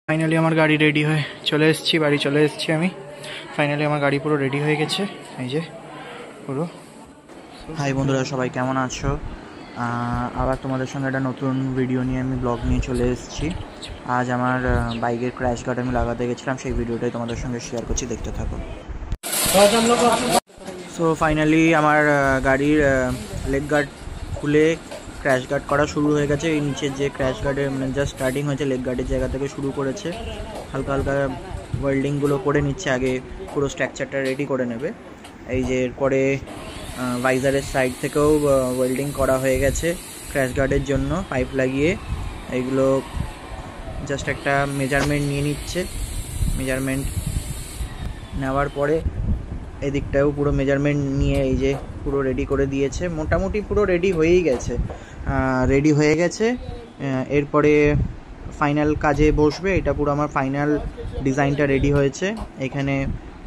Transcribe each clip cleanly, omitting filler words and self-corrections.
Finally আমার গাড়ি ready হয়ে চলে এসেছি, বাড়ি চলে এসেছি আমি। ফাইনালি আমার গাড়ি পুরো রেডি হয়ে গেছে, এই যে পুরো। হাই বন্ধুরা, সবাই কেমন আছো? আবার তোমাদের সঙ্গে একটা নতুন ভিডিও নিয়ে আমি ব্লগ নিয়ে চলে এসেছি। আজ আমার বাইকের ক্র্যাশ গার্ড আমি লাগাতে গেছিলাম, সেই ভিডিওটাই তোমাদের সঙ্গে শেয়ার করছি, দেখতে থাকো। সো ফাইনালি আমার গাড়ির লেগ গার্ড খুলে ক্র্যাশ গার্ড করা শুরু হয়ে গেছে। এই নিচের যে ক্র্যাশ গার্ডের মানে জাস্ট স্টার্টিং হয়েছে, লেগ গার্ডের জায়গা থেকে শুরু করেছে। হালকা হালকা ওয়েল্ডিংগুলো করে নিচ্ছে, আগে পুরো স্ট্রাকচারটা রেডি করে নেবে। এই যে এরপরে ভাইজারের সাইড থেকেও ওয়েল্ডিং করা হয়ে গেছে ক্র্যাশ গার্ডের জন্য, পাইপ লাগিয়ে। এইগুলো জাস্ট একটা মেজারমেন্ট নিয়ে নিচ্ছে। মেজারমেন্ট নেওয়ার পরে এদিকটাও পুরো মেজারমেন্ট নিয়ে এই যে পুরো রেডি করে দিয়েছে। মোটামুটি পুরো রেডি হয়ে গেছে। এরপরে ফাইনাল কাজে বসবে। এটা পুরো আমার ফাইনাল ডিজাইনটা রেডি হয়েছে। এখানে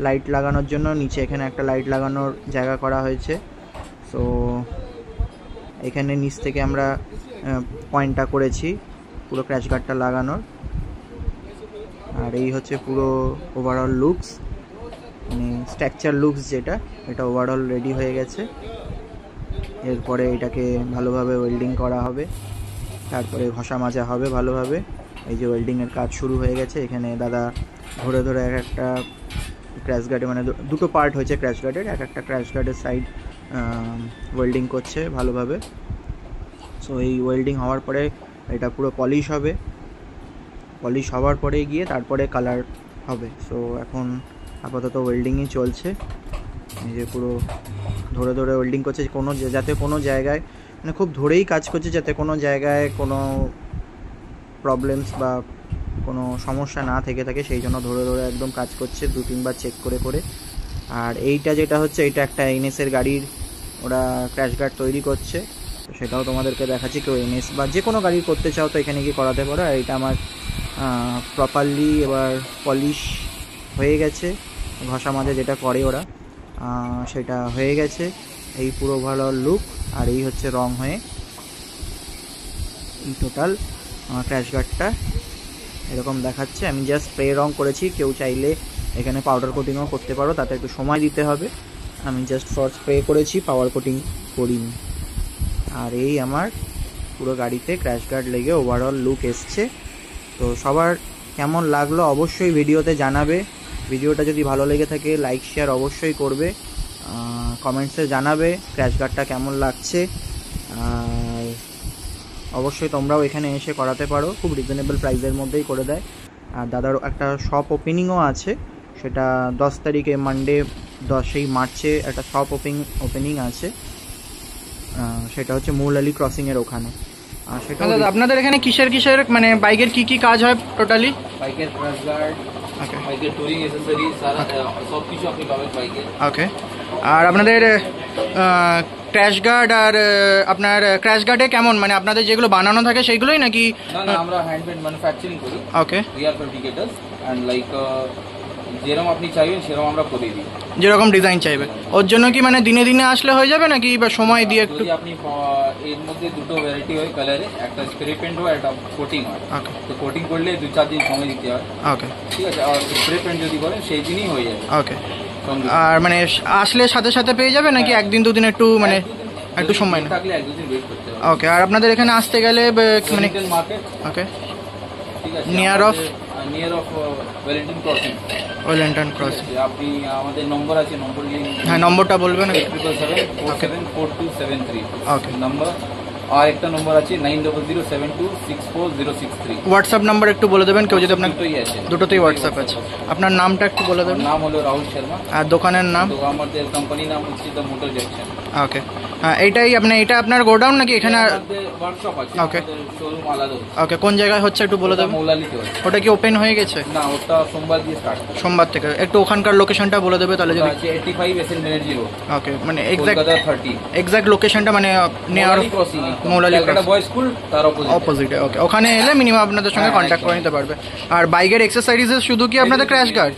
লাইট লাগানোর জন্য নিচে এখানে একটা লাইট লাগানোর জায়গা করা হয়েছে। সো এখানে নিচ থেকে আমরা পয়েন্টটা করেছি পুরো ক্র্যাশ গার্ডটা লাগানোর। আর এই হচ্ছে পুরো ওভারঅল লুকস, মানে স্ট্রাকচার লুকস যেটা, এটা ওভারঅল রেডি হয়ে গেছে। এরপরে এটাকে ভালোভাবে ওয়েল্ডিং করা হবে, তারপরে ঘষা মাজা হবে ভালোভাবে। এই যে ওয়েল্ডিংয়ের কাজ শুরু হয়ে গেছে। এখানে দাদা ধরে ধরে এক একটা ক্র্যাশ গার্ডে, মানে দুটো পার্ট হয়েছে ক্র্যাশ গার্ডের, এক একটা ক্র্যাশ গার্ডের সাইড ওয়েল্ডিং করছে ভালোভাবে। সো এই ওয়েল্ডিং হওয়ার পরে এটা পুরো পলিশ হবে। পলিশ হওয়ার পরে গিয়ে তারপরে কালার হবে। সো এখন আপাতত ওয়েল্ডিংই চলছে। এই যে পুরো ধরে ধরে ওয়েল্ডিং করছে, যাতে কোনো জায়গায়, মানে খুব ধরেই কাজ করছে, যাতে কোনো জায়গায় কোনো প্রবলেমস বা কোনো সমস্যা না থেকে থাকে, সেই জন্য ধরে ধরে একদম কাজ করছে, 2-3 বার চেক করে করে। আর এইটা যেটা হচ্ছে, এটা একটা এনএসের গাড়ির ওরা ক্র্যাশ গার্ড তৈরি করছে, তো সেটাও তোমাদেরকে দেখাচ্ছি। কেউ এনএস বা যে কোনো গাড়ি করতে চাও তো এখানে গিয়ে করাতে পারো। আর এটা আমার প্রপারলি এবার পলিশ হয়ে গেছে, ঘষা মাজা যেটা করে ওরা সেটা হয়ে গেছে। এই পুরো ভালো লুক, আর এই হচ্ছে রং হয়ে এই টোটাল আমার ক্র্যাশ গার্ডটা এরকম দেখাচ্ছে। আমি জাস্ট স্প্রে রং করেছি, কেউ চাইলে এখানে পাউডার কোটিংও করতে পারো, তাতে একটু সময় দিতে হবে। আমি জাস্ট ফর স্প্রে করেছি, পাওয়ার কোটিং করিনি। আর এই আমার পুরো গাড়িতে ক্র্যাশ গার্ড লেগে ওভারঅল লুক এসছে। তো সবার কেমন লাগলো অবশ্যই ভিডিওতে জানাবে। ভিডিওটা যদি ভালো লেগে থাকে লাইক শেয়ার অবশ্যই করবে, কমেন্টসে জানাবে ক্র্যাশ গার্ডটা কেমন লাগছে। আর অবশ্যই তোমরাও এখানে এসে করাতে পারো, খুব রিজনেবল প্রাইসের মধ্যেই করে দেয়। আর দাদার একটা শপ ওপেনিংও আছে, সেটা 10 তারিখে মানডে 10ই মার্চে একটা শপ ওপেনিং আছে, সেটা হচ্ছে মৌলালি ক্রসিংয়ের ওখানে। আর সেটা আপনাদের এখানে কিসের মানে বাইকের কি কাজ হয় টোটালি? বাইকের ক্র্যাশ গার্ড, বাইকের টুরিং অ্যাকসেসরিজ, সব কিছু আপনি পাবেন বাইকের। ওকে। আর আপনাদের ক্র্যাশ গার্ড, আর আপনার ক্র্যাশ গার্ডে কেমন, মানে আপনাদের যেগুলো বানানো থাকে সেইগুলোই নাকি? না, আমরা হ্যান্ডমেড ম্যানুফ্যাকচারিং করি। ওকে। উই আর ফেব্রিকেটার্স এন্ড লাইক যেরকম আপনি চাইবেন সেরকম আমরা করে দিই, যেরকম ডিজাইন চাইবে। ওর জন্য কি মানে দিনে দিনে আসলে হয়ে যাবে নাকি, বা সময় দিয়ে একটু? আপনি এর মধ্যে দুটো ভ্যারাইটি হয় কালারে, একটা স্প্রে পেইন্ট হয়, একটা কোটিং হয়। ওকে। তো কোটিং করলে 2-4 দিন সময় দিতে হয়। ওকে, ঠিক আছে। আর স্প্রে পেইন্ট যদি করেন সেই দিনই হয়ে যাবে। ওকে। আর মানে আসলে সাথে সাথে পেয়ে যাবে নাকি 1-2 দিন একটু মানে একটু সময় থাকলে 1-2 দিন ওয়েট করতে হবে? ওকে। আর আপনাদের এখানে আসতে গেলে মানে মার্কেট, ওকে, ঠিক আছে, near of Wellington crossing. Wellington crossing. আপনি আমাদের নম্বর আছে, নম্বর লিঙ্ক। হ্যাঁ, নম্বরটা বলবেন। 7747474273 ওকে নম্বর। আর একটা নম্বর আছে 9007264063। হোয়াটসঅ্যাপ নাম্বার একটু বলে দেবেন, কেউ যদি আপনার? দুটোতেই হোয়াটসঅ্যাপ আছে। আপনার নামটা একটু বলে দেবেন। নাম হলো রাহুল শর্মা। আর দোকানের নাম? আমাদের কোম্পানির নাম হচ্ছে দ্য মোটর জংশন। ওকে। হ্যাঁ, এইটাই আপনি, এটা আপনার গোডাউন নাকি এখানে ওয়ার্কশপ আছে? ওকে, শোরুম আলাদা। ওকে। কোন জায়গায় হচ্ছে একটু বলে দেবেন? মৌলালিতে। ওটা কি ওপেন হয়ে গেছে? না, ওটা সোমবার দিয়ে স্টার্ট। সোমবার থেকে। একটু ওখানকার লোকেশনটা বলে দেবে তাহলে যদি। 85 SN ব্যানার্জি রোড। ওকে, মানে এক্সাক্ট লোকেশনটা মানে নিয়ার মৌলালি বয়েজ স্কুল তার অপোজিটে। ওকে, ওখানে এলে মিনিমাম আপনাদের সঙ্গে কন্ট্যাক্ট করে নিতে পারবে। আর বাইকের এক্সেসরিজেস শুধু কি আপনাদের crash guard?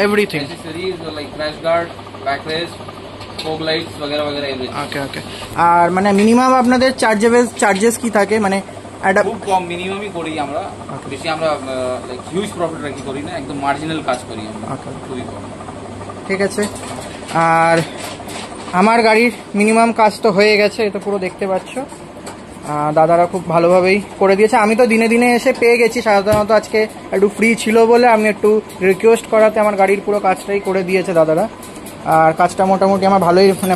Everything, accessories like crash guard, back rest, fog lights वगैरह वगैरह एवरीथिंग। ওকে, ওকে। আর মানে মিনিমাম আপনাদের চার্জেস কি থাকে, মানে খুব কম মিনিমামই করি আমরা, বেশি আমরা লাইক হিউজ প্রফিট রাখি করি না, একদম মার্জিনাল কাজ করি আমরা, খুবই কম। ঠিক আছে, আর আমার গাড়ির মিনিমাম কাজ তো হয়ে গেছে, এটা পুরো দেখতে পাচ্ছ। দাদারা খুব ভালোভাবেই করে দিয়েছে। আমি তো দিনে দিনে এসে পেয়ে গেছি, সাধারণত আজকে একটু ফ্রি ছিল বলে আমি একটু রিকোয়েস্ট করাতে আমার গাড়ির পুরো কাজটাই করে দিয়েছে দাদারা। আর কাজটা মোটামুটি আমার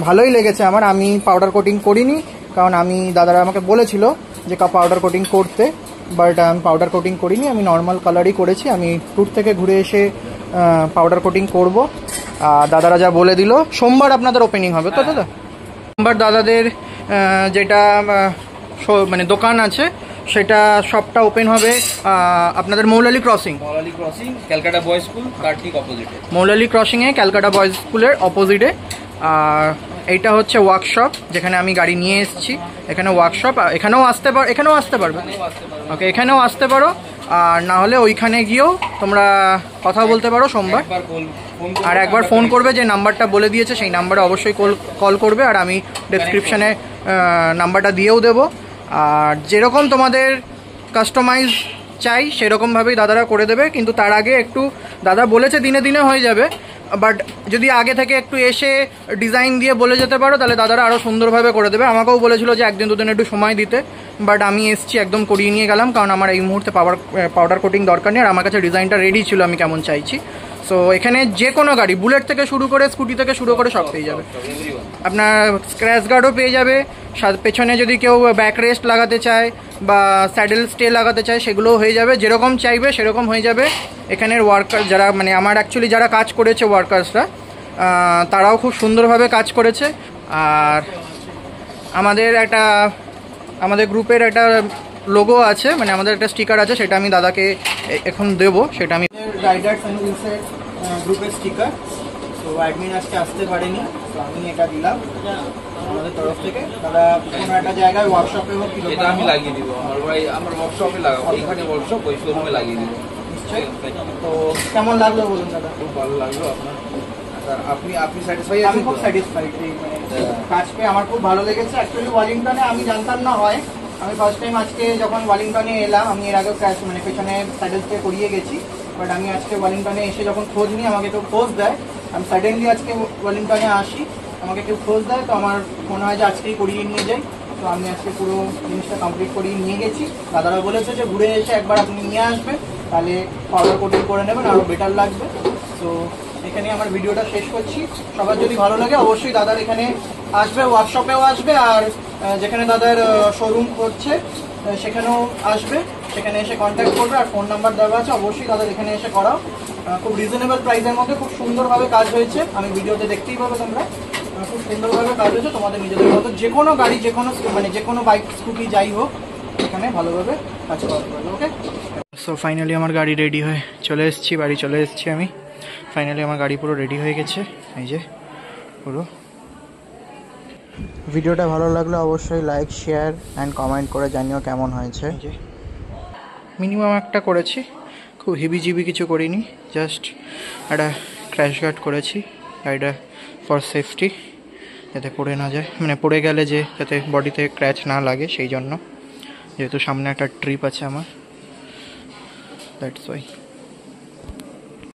ভালোই লেগেছে আমার। আমি পাউডার কোটিং করিনি, কারণ দাদারা আমাকে বলেছিল যে পাউডার কোটিং করতে, বাট আমি পাউডার কোটিং করিনি, আমি নর্মাল কালারই করেছি। আমি ট্যুর থেকে ঘুরে এসে পাউডার কোটিং করব। দাদারা যা বলে দিল, সোমবার আপনাদের ওপেনিং হবে তো দাদা? সোমবার দাদাদের যেটা মানে দোকান আছে সেটা সবটা ওপেন হবে আপনাদের Moulali crossing Calcutta boys school তার ঠিক অপোজিটে, মৌলালি ক্রসিংয়ে ক্যালকাটা বয়েজ স্কুলের অপোজিটে। আর এইটা হচ্ছে ওয়ার্কশপ, যেখানে আমি গাড়ি নিয়ে এসেছি। এখানে ওয়ার্কশপ, এখানেও আসতে পারবে। ওকে, এখানেও আসতে পারো, আর না হলে ওইখানে গিয়েও তোমরা কথা বলতে পারো সোমবার। আর একবার ফোন করবে, যে নাম্বারটা বলে দিয়েছে সেই নাম্বারে অবশ্যই কল করবে, আর আমি ডেসক্রিপশানে নাম্বারটা দিয়েও দেবো। আর যেরকম তোমাদের কাস্টমাইজ চাই সেরকমভাবেই দাদারা করে দেবে, কিন্তু তার আগে একটু দাদা বলেছে দিনে দিনে হয়ে যাবে, বাট যদি আগে থেকে একটু এসে ডিজাইন দিয়ে বলে যেতে পারো তাহলে দাদারা আরও সুন্দরভাবে করে দেবে। আমাকেও বলেছিল যে একদিন দুদিন একটু সময় দিতে, বাট আমি এসছি একদম করিয়ে নিয়ে গেলাম, কারণ আমার এই মুহূর্তে পাউডার কোটিং দরকার নেই, আর আমার কাছে ডিজাইনটা রেডি ছিল আমি কেমন চাইছি। সো এখানে যে কোনো গাড়ি, বুলেট থেকে শুরু করে স্কুটি থেকে শুরু করে সব পেয়ে যাবে। আপনার স্ক্র্যাচ গার্ডও পেয়ে যাবে, পেছনে যদি কেউ ব্যাক রেস্ট লাগাতে চায় বা স্যাডেল স্টে লাগাতে চায় সেগুলোও হয়ে যাবে, যেরকম চাইবে সেরকম হয়ে যাবে। এখানের ওয়ার্কার যারা, মানে আমার অ্যাকচুয়ালি যারা কাজ করেছে ওয়ার্কার্সরা, তারাও খুব সুন্দরভাবে কাজ করেছে। আর আমাদের গ্রুপের একটা লোগো আছে, মানে আমাদের একটা স্টিকার আছে, সেটা আমি দাদাকে এখন দেবো। সেটা আমি রাইডার্স অ্যান্ড উইলসের গ্রুপের স্টিকার। তো অ্যাডমিন আজকে আসতে পারেনি, তো আমি এটা দিলাম আমাদের তরফ থেকে। দাদা কোনো একটা জায়গায় ওয়ার্কশপে হোক, এটা আমি লাগিয়ে দিব, আমার ওয়ার্কশপে লাগাবো, এখানে ওয়ার্কশপ ওই শোরুমে লাগিয়ে দিব। তো কেমন লাগলো বলুন দাদা? খুব ভালো লাগলো আপনার, আপনি স্যাটিসফাই? আমি খুব স্যাটিসফাইড, কাজ পেয়ে আমার খুব ভালো লেগেছে। অ্যাকচুয়ালি ওয়েলিংটনে আমি জানতাম না হয়, আমি ফার্স্ট টাইম আজকে যখন ওয়েলিংটনে এলাম, আমি এর আগেও মানে পেছনে স্যাডেল স্টে করিয়ে গেছি, বাট আমি আজকে ওয়েলিংটনে এসে যখন খোঁজ নিই, আমাকে কেউ খোঁজ দেয়, আমি সাডেনলি আজকে ওয়েলিংটনে আসি, আমাকে কেউ খোঁজ দেয়, তো আমার মনে হয় যে আজকেই করিয়ে নিয়ে যাই। তো আমি আজকে পুরো জিনিসটা কমপ্লিট করিয়ে নিয়ে গেছি। দাদারা বলেছে যে ঘুরে এসে একবার আপনি নিয়ে আসবেন, তাহলে পাউডার কোটিং করে নেবেন, আরও বেটার লাগবে। তো এখানে আমার ভিডিওটা শেষ করছি। সবার যদি ভালো লাগে অবশ্যই দাদার এখানে আসবে, ওয়ার্কশপেও আসবে, আর যেখানে দাদার শোরুম করছে সেখানেও আসবে, সেখানে এসে কন্ট্যাক্ট করবে, আর ফোন নাম্বার দেওয়া আছে, অবশ্যই দাদার এখানে এসে করাও। খুব রিজনেবল প্রাইসের মধ্যে খুব সুন্দরভাবে কাজ হয়েছে, আমি ভিডিওতে দেখতেই পাবে তোমরা। খুব সুন্দরভাবে কাজ হয়েছে, তোমাদের নিজেদের মতো যে কোনো গাড়ি, যে কোনো বাইক স্কুটি যাই হোক, এখানে ভালোভাবে কাজ করতে পারবে। ওকে, সো ফাইনালি আমার গাড়ি রেডি হয়ে চলে এসেছি, বাড়ি চলে এসেছি আমি। ফাইনালি আমার গাড়ি পুরো রেডি হয়ে গেছে, এই যে পুরো। ভিডিওটা ভালো লাগলে অবশ্যই লাইক, শেয়ার অ্যান্ড কমেন্ট করে জানিও কেমন হয়েছে। মিনিমাম একটা করেছি, খুব হেভিজিবি কিছু করিনি, জাস্ট একটা ক্র্যাশ গার্ড করেছি গাড়িটা ফর সেফটি, যাতে পড়ে না যায়, মানে পড়ে গেলে যে যাতে বডিতে ক্র্যাচ না লাগে সেই জন্য, যেহেতু সামনে একটা ট্রিপ আছে আমার, দ্যাটস ওয়াই।